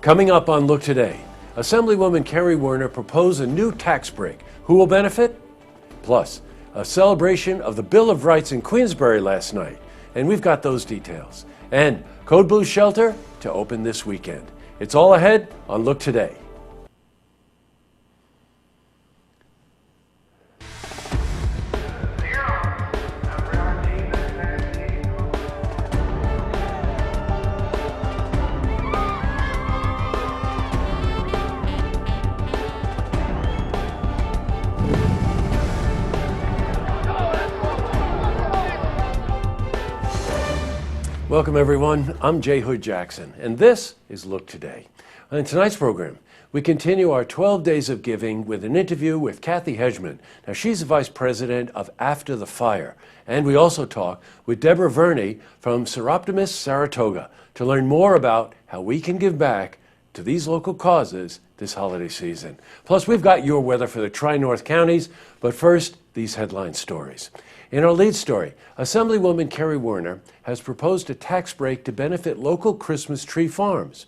Coming up on Look Today, Assemblywoman Kerry Werner proposed a new tax break. Who will benefit? Plus, a celebration of the Bill of Rights in Queensbury last night. And we've got those details. And Code Blue Shelter to open this weekend. It's all ahead on Look Today. Welcome everyone, I'm Jay Hood Jackson, and this is Look Today. In tonight's program, we continue our 12 Days of Giving with an interview with Kathy Hedgman. Now she's the Vice President of After the Fire, and we also talk with Deborah Verney from Seroptimus Saratoga to learn more about how we can give back to these local causes this holiday season. Plus we've got your weather for the Tri-North counties, but first, these headline stories. In our lead story, Assemblywoman Kerry Werner has proposed a tax break to benefit local Christmas tree farms.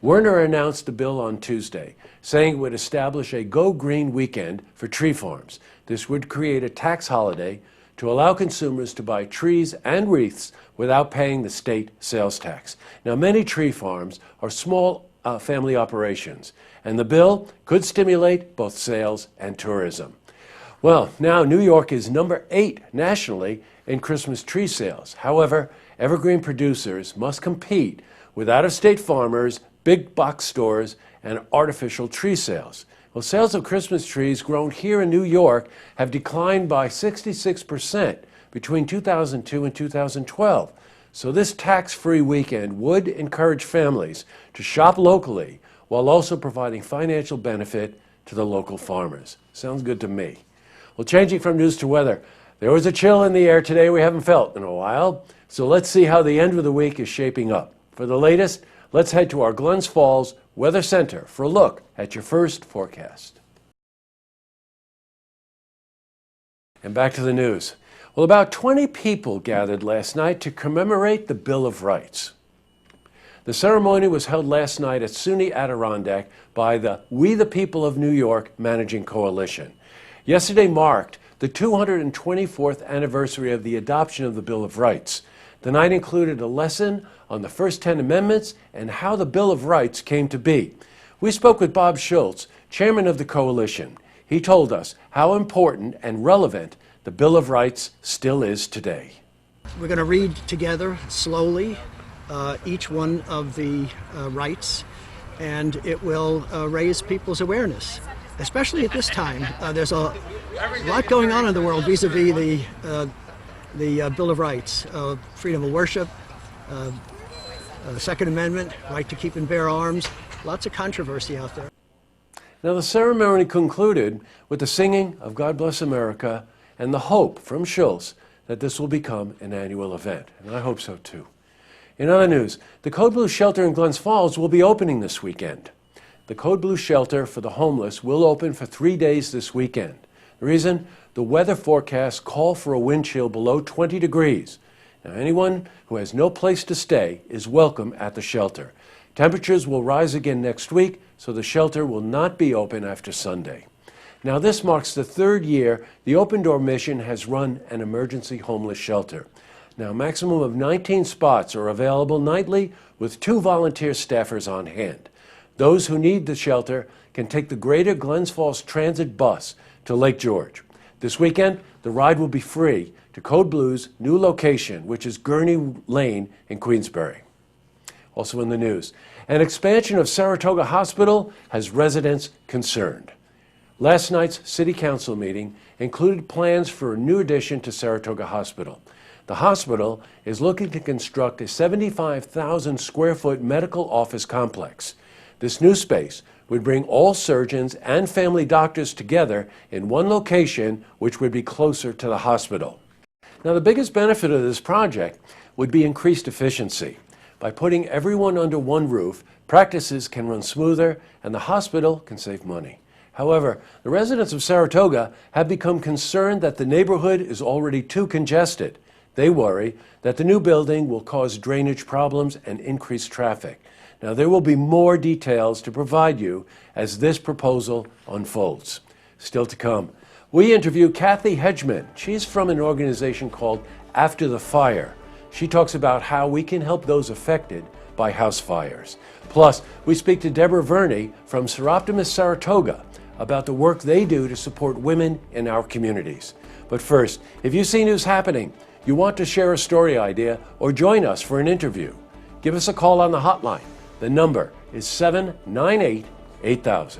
Werner announced the bill on Tuesday, saying it would establish a Go Green weekend for tree farms. This would create a tax holiday to allow consumers to buy trees and wreaths without paying the state sales tax. Now, many tree farms are small family operations, and the bill could stimulate both sales and tourism. Well, now New York is number 8 nationally in Christmas tree sales. However, evergreen producers must compete with out-of-state farmers, big box stores, and artificial tree sales. Well, sales of Christmas trees grown here in New York have declined by 66% between 2002 and 2012. So this tax-free weekend would encourage families to shop locally while also providing financial benefit to the local farmers. Sounds good to me. Well, changing from news to weather, there was a chill in the air today we haven't felt in a while. So let's see how the end of the week is shaping up. For the latest, let's head to our Glens Falls Weather Center for a look at your first forecast. And back to the news. Well, about 20 people gathered last night to commemorate the Bill of Rights. The ceremony was held last night at SUNY Adirondack by the We the People of New York Managing Coalition. Yesterday marked the 224th anniversary of the adoption of the Bill of Rights. The night included a lesson on the first 10 amendments and how the Bill of Rights came to be. We spoke with Bob Schultz, chairman of the coalition. He told us how important and relevant the Bill of Rights still is today. We're going to read together slowly each one of the rights, and it will raise people's awareness. Especially at this time, there's a lot going on in the world vis-a-vis the Bill of Rights, freedom of worship, the Second Amendment, right to keep and bear arms, lots of controversy out there. Now the ceremony concluded with the singing of God Bless America and the hope from Schultz that this will become an annual event, and I hope so too. In other news, the Code Blue Shelter in Glens Falls will be opening this weekend. The Code Blue Shelter for the homeless will open for 3 days this weekend. The reason? The weather forecasts call for a wind chill below 20 degrees. Now, anyone who has no place to stay is welcome at the shelter. Temperatures will rise again next week, so the shelter will not be open after Sunday. Now, this marks the 3rd year the Open Door Mission has run an emergency homeless shelter. Now, a maximum of 19 spots are available nightly with 2 volunteer staffers on hand. Those who need the shelter can take the Greater Glens Falls Transit bus to Lake George. This weekend, the ride will be free to Code Blue's new location, which is Gurney Lane in Queensbury. Also in the news, an expansion of Saratoga Hospital has residents concerned. Last night's City Council meeting included plans for a new addition to Saratoga Hospital. The hospital is looking to construct a 75,000 square foot medical office complex. This new space would bring all surgeons and family doctors together in one location, which would be closer to the hospital. Now, the biggest benefit of this project would be increased efficiency. By putting everyone under one roof, practices can run smoother and the hospital can save money. However, the residents of Saratoga have become concerned that the neighborhood is already too congested. They worry that the new building will cause drainage problems and increase traffic. Now, there will be more details to provide you as this proposal unfolds. Still to come, we interview Kathy Hedgeman. She's from an organization called After the Fire. She talks about how we can help those affected by house fires. Plus, we speak to Deborah Verney from Saratoga about the work they do to support women in our communities. But first, if you see news happening, you want to share a story idea, or join us for an interview, give us a call on the hotline. The number is 798-8000.